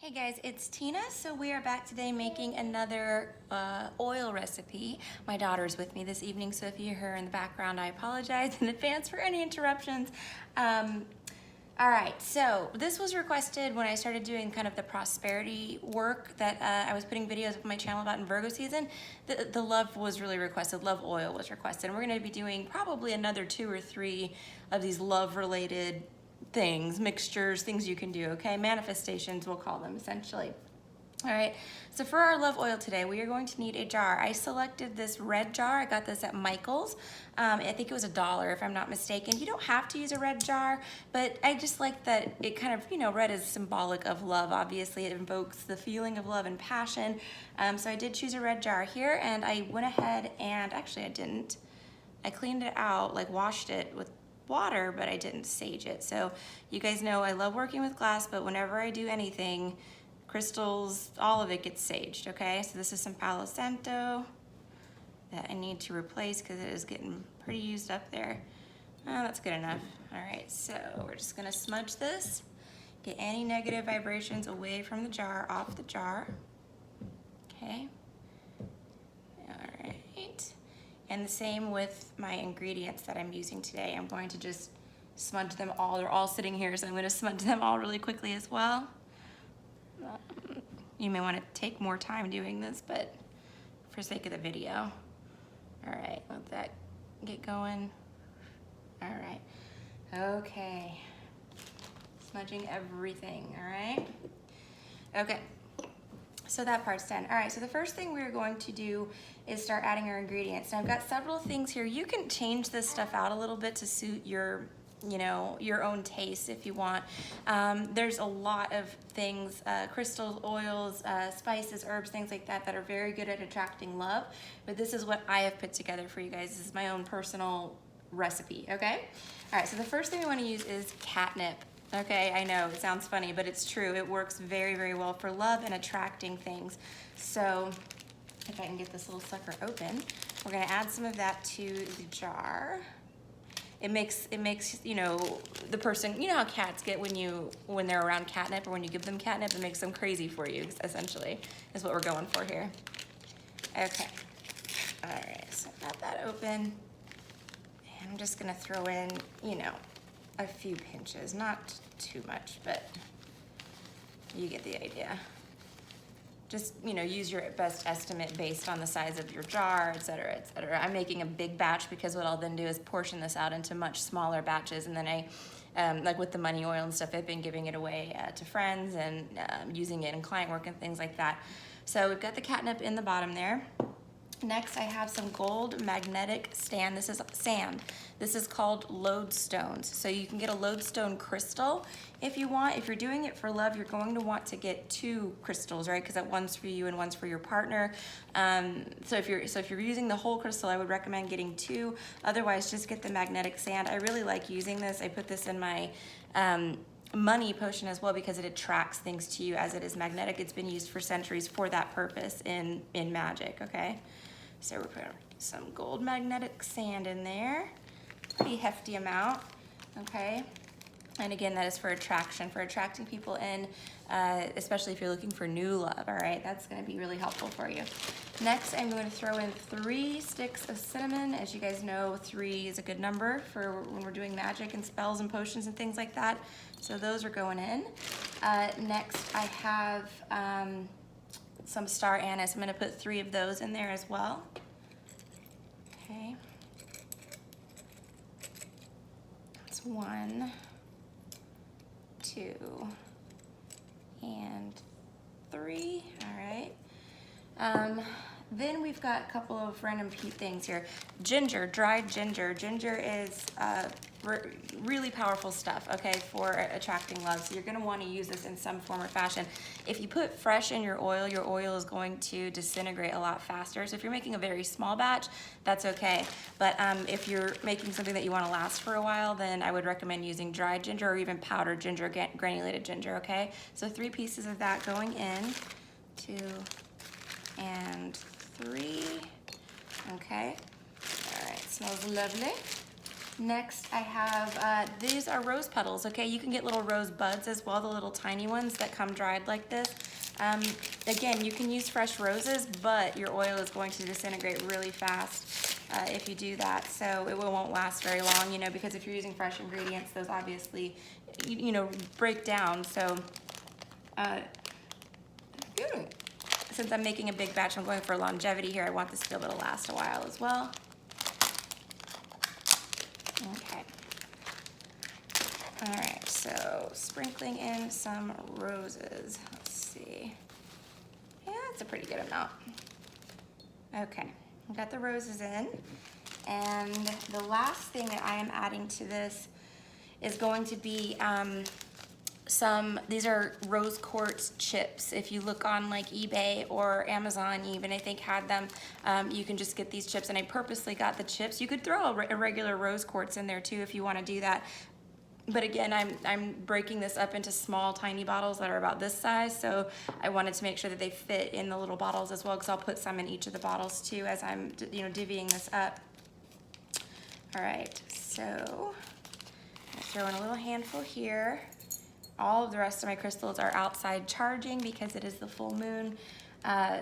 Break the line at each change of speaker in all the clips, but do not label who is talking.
Hey guys, it's Tina. So we are back today making another oil recipe. My daughter's with me this evening, so if you hear her in the background, I apologize in advance for any interruptions. All right, so this was requested when I started doing kind of the prosperity work that I was putting videos up on my channel about in Virgo season. The love was really requested, love oil was requested. And we're gonna be doing probably another 2 or 3 of these love-related things, mixtures, things you can do, okay? Manifestations, we'll call them essentially. All right, so for our love oil today, we are going to need a jar. I selected this red jar. I got this at Michael's. I think it was $1 if I'm not mistaken. You don't have to use a red jar, but I just like that it kind of, you know, red is symbolic of love. Obviously, it invokes the feeling of love and passion. So I did choose a red jar here, and I went ahead and, actually I didn't. I cleaned it out, like washed it with water, but I didn't sage it. So you guys know I love working with glass, but whenever I do anything, crystals, all of it gets saged, okay? So this is some Palo Santo that I need to replace because it is getting pretty used up there. Oh, that's good enough. All right, so we're just gonna smudge this, get any negative vibrations away from the jar, off the jar, okay? All right. And the same with my ingredients that I'm using today. I'm going to just smudge them all. They're all sitting here, so I'm gonna smudge them all really quickly as well. You may want to take more time doing this, but for sake of the video. All right, let that get going. All right, okay. Smudging everything, all right? Okay, so that part's done. All right, so the first thing we're going to do is start adding our ingredients. Now I've got several things here. You can change this stuff out a little bit to suit your, you know, your own taste if you want. There's a lot of things, crystals, oils, spices, herbs, things like that that are very good at attracting love. But this is what I have put together for you guys. This is my own personal recipe, okay? All right, so the first thing we want to use is catnip. Okay, I know it sounds funny, but it's true. It works very, very well for love and attracting things. So if I can get this little sucker open, we're gonna add some of that to the jar. It makes, you know, the person, you know how cats get when they're around catnip or when you give them catnip, it makes them crazy for you, essentially, is what we're going for here. Okay, all right, so got that open. And I'm just gonna throw in, you know, a few pinches, not too much, but you get the idea. Just, you know, use your best estimate based on the size of your jar, et cetera, et cetera. I'm making a big batch because what I'll then do is portion this out into much smaller batches, and then I, like with the money oil and stuff, I've been giving it away to friends and using it in client work and things like that. So we've got the catnip in the bottom there. Next, I have some gold magnetic sand. This is sand. This is called lodestones. So you can get a lodestone crystal if you want. If you're doing it for love, you're going to want to get 2 crystals, right? Because one's for you and one's for your partner. So if you're using the whole crystal, I would recommend getting 2. Otherwise, just get the magnetic sand. I really like using this. I put this in my money potion as well because it attracts things to you as it is magnetic. It's been used for centuries for that purpose in magic, okay? So we're putting some gold magnetic sand in there, pretty hefty amount, okay? And again, that is for attraction, for attracting people in, especially if you're looking for new love, all right? That's gonna be really helpful for you. Next, I'm going to throw in 3 sticks of cinnamon. As you guys know, 3 is a good number for when we're doing magic and spells and potions and things like that. So those are going in. Next, I have some star anise. I'm gonna put 3 of those in there as well. Okay. That's 1, 2, and 3, all right. Then we've got a couple of random things here. Ginger, dried ginger. Ginger is really powerful stuff, okay, for attracting love. So you're gonna wanna use this in some form or fashion. If you put fresh in your oil is going to disintegrate a lot faster. So if you're making a very small batch, that's okay. But if you're making something that you wanna last for a while, then I would recommend using dried ginger or even powdered ginger, granulated ginger, okay? So 3 pieces of that going in, 2, and 3, okay. All right, smells lovely. Next, I have, these are rose petals, okay? You can get little rose buds as well, the little tiny ones that come dried like this. Again, you can use fresh roses, but your oil is going to disintegrate really fast if you do that. So it won't last very long, you know, because if you're using fresh ingredients, those obviously, you know, break down. So since I'm making a big batch, I'm going for longevity here. I want this to be able to last a while as well. Okay. All right, so sprinkling in some roses. Let's see. Yeah, that's a pretty good amount. Okay, I've got the roses in. And the last thing that I am adding to this is going to be these are rose quartz chips. If you look on like eBay or Amazon even, I think had them, you can just get these chips, and I purposely got the chips. You could throw a regular rose quartz in there too if you want to do that. But again, I'm breaking this up into small, tiny bottles that are about this size, so I wanted to make sure that they fit in the little bottles as well, because I'll put some in each of the bottles too as I'm, you know, divvying this up. All right, so I throw in a little handful here. All of the rest of my crystals are outside charging because it is the full moon.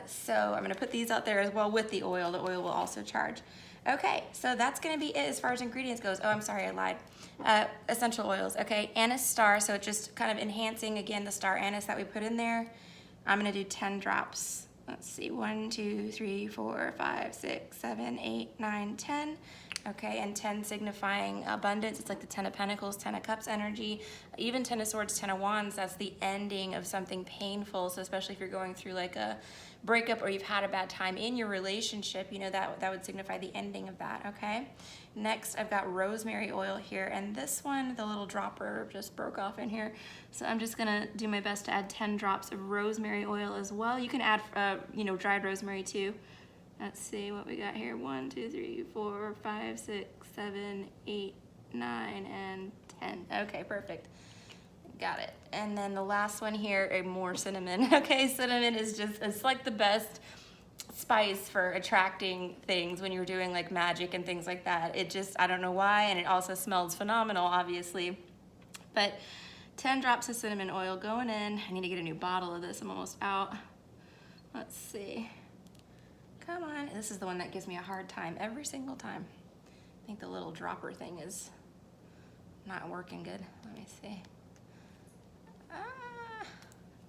So I'm gonna put these out there as well with the oil. The oil will also charge. Okay, so that's gonna be it as far as ingredients goes. Oh, I'm sorry, I lied. Essential oils, okay. Anise star, so just kind of enhancing, again, the star anise that we put in there. I'm gonna do 10 drops. Let's see, 1, 2, 3, 4, 5, 6, 7, 8, 9, 10. Okay, and 10 signifying abundance. It's like the 10 of Pentacles, 10 of Cups energy, even 10 of Swords, 10 of Wands. That's the ending of something painful. So especially if you're going through like a breakup or you've had a bad time in your relationship, you know, that would signify the ending of that, okay? Next, I've got rosemary oil here, and this one, the little dropper just broke off in here. So I'm just gonna do my best to add 10 drops of rosemary oil as well. You can add, you know, dried rosemary too. Let's see what we got here. 1, 2, 3, 4, 5, 6, 7, 8, 9, and 10. Okay, perfect. Got it. And then the last one here, more cinnamon. Okay, cinnamon is just, it's like the best spice for attracting things when you're doing like magic and things like that. It just, I don't know why, and it also smells phenomenal, obviously. But 10 drops of cinnamon oil going in. I need to get a new bottle of this. I'm almost out. Let's see. Come on. This is the one that gives me a hard time every single time. I think the little dropper thing is not working good. Let me see.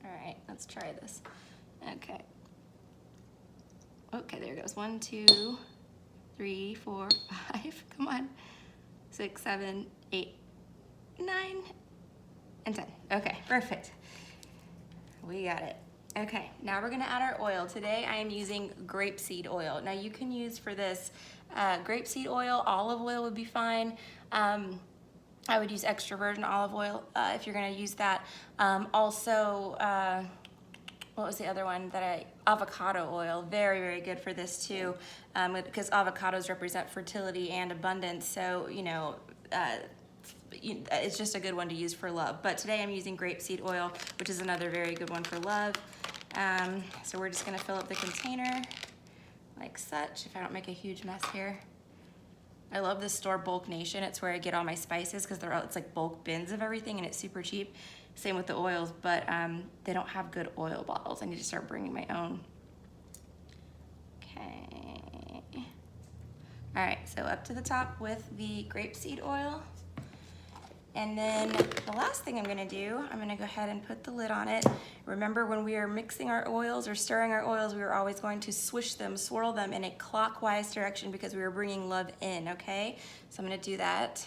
All right, let's try this. Okay. Okay, there it goes. 1, 2, 3, 4, 5. Come on. 6, 7, 8, 9, and 10. Okay, perfect. We got it. Okay, now we're gonna add our oil. Today I am using grapeseed oil. Now you can use for this grapeseed oil, olive oil would be fine. I would use extra virgin olive oil if you're gonna use that. Also, what was the other one that avocado oil, very, very good for this too, because avocados represent fertility and abundance. So, you know, it's just a good one to use for love. But today I'm using grapeseed oil, which is another very good one for love. So we're just gonna fill up the container like such, if I don't make a huge mess here. I love this store, Bulk Nation. It's where I get all my spices because it's like bulk bins of everything and it's super cheap. Same with the oils, but they don't have good oil bottles. I need to start bringing my own. Okay. All right, so up to the top with the grapeseed oil. And then the last thing I'm gonna do, I'm gonna go ahead and put the lid on it. Remember when we are mixing our oils or stirring our oils, we were always going to swish them, swirl them in a clockwise direction because we were bringing love in, okay? So I'm gonna do that.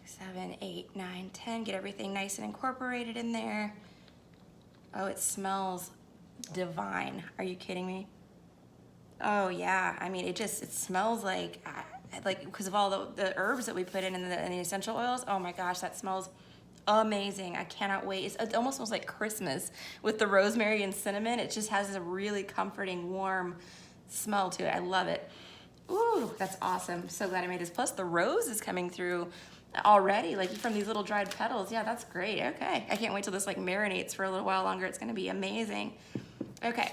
6, 7, 8, 9, 10, get everything nice and incorporated in there. Oh, it smells divine. Are you kidding me? Oh yeah, I mean, it smells like because of all the herbs that we put in and the essential oils. Oh my gosh, that smells amazing. I cannot wait. It almost smells like Christmas with the rosemary and cinnamon. It just has a really comforting, warm smell to it. I love it. Ooh, that's awesome. So glad I made this. Plus the rose is coming through already, like from these little dried petals. Yeah, that's great. Okay, I can't wait till this like marinates for a little while longer. It's gonna be amazing. Okay,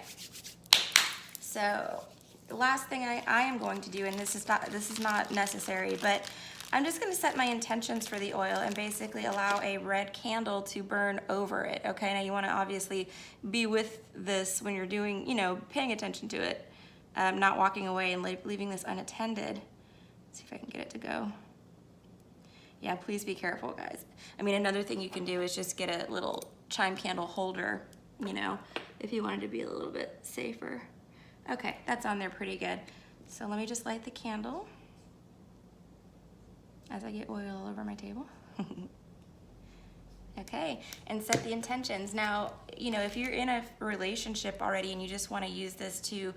so the last thing I am going to do, and this is not necessary, but I'm just gonna set my intentions for the oil and basically allow a red candle to burn over it, okay? Now you wanna obviously be with this when you're doing, you know, paying attention to it, not walking away and leaving this unattended. Let's see if I can get it to go. Yeah, please be careful, guys. I mean, another thing you can do is just get a little chime candle holder, you know, if you wanted to be a little bit safer. Okay, that's on there pretty good. So let me just light the candle as I get oil all over my table. Okay, and set the intentions. Now, you know, if you're in a relationship already and you just want to use this to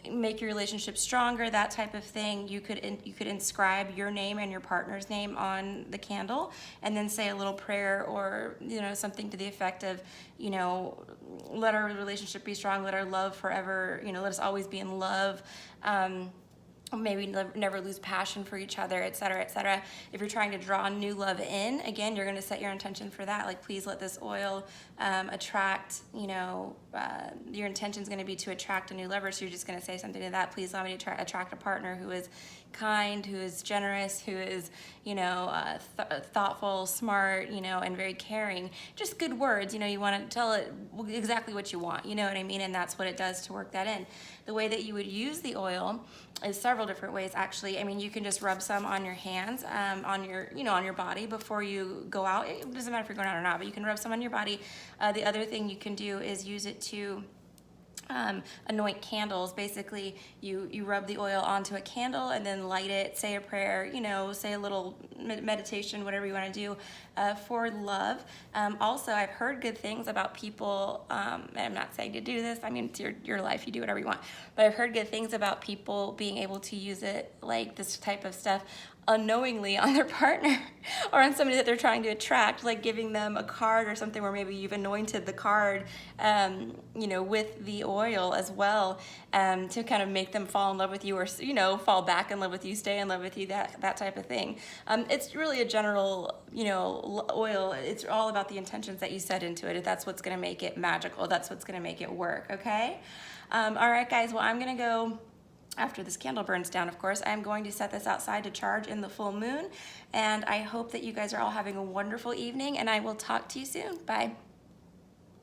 make your relationship stronger, that type of thing, you could inscribe your name and your partner's name on the candle, and then say a little prayer, or you know, something to the effect of, you know, let our relationship be strong, let our love forever, you know, let us always be in love. Maybe never lose passion for each other, etc., etc. If you're trying to draw new love in, again, you're going to set your intention for that. Like, please let this oil attract, you know, your intention is going to be to attract a new lover. So you're just going to say something to that. Please allow me to attract a partner who is kind, who is generous, who is, you know, thoughtful, smart, you know, and very caring. Just good words. You know, you want to tell it exactly what you want. You know what I mean? And that's what it does to work that in. The way that you would use the oil is several different ways, actually. I mean, you can just rub some on your hands, on your, you know, on your body before you go out. It doesn't matter if you're going out or not, but you can rub some on your body. The other thing you can do is use it to anoint candles. Basically, you rub the oil onto a candle and then light it, say a prayer, you know, say a little meditation, whatever you want to do for love. Also, I've heard good things about people, and I'm not saying to do this, I mean, it's your life, you do whatever you want, but I've heard good things about people being able to use it, like this type of stuff, unknowingly on their partner or on somebody that they're trying to attract, like giving them a card or something where maybe you've anointed the card, you know, with the oil as well, to kind of make them fall in love with you, or, you know, fall back in love with you, stay in love with you, that type of thing. It's really a general, you know, oil. It's all about the intentions that you set into it. That's what's going to make it magical. That's what's going to make it work. Okay. All right, guys. Well, I'm going to go. After this candle burns down, of course, I'm going to set this outside to charge in the full moon. And I hope that you guys are all having a wonderful evening, and I will talk to you soon. Bye.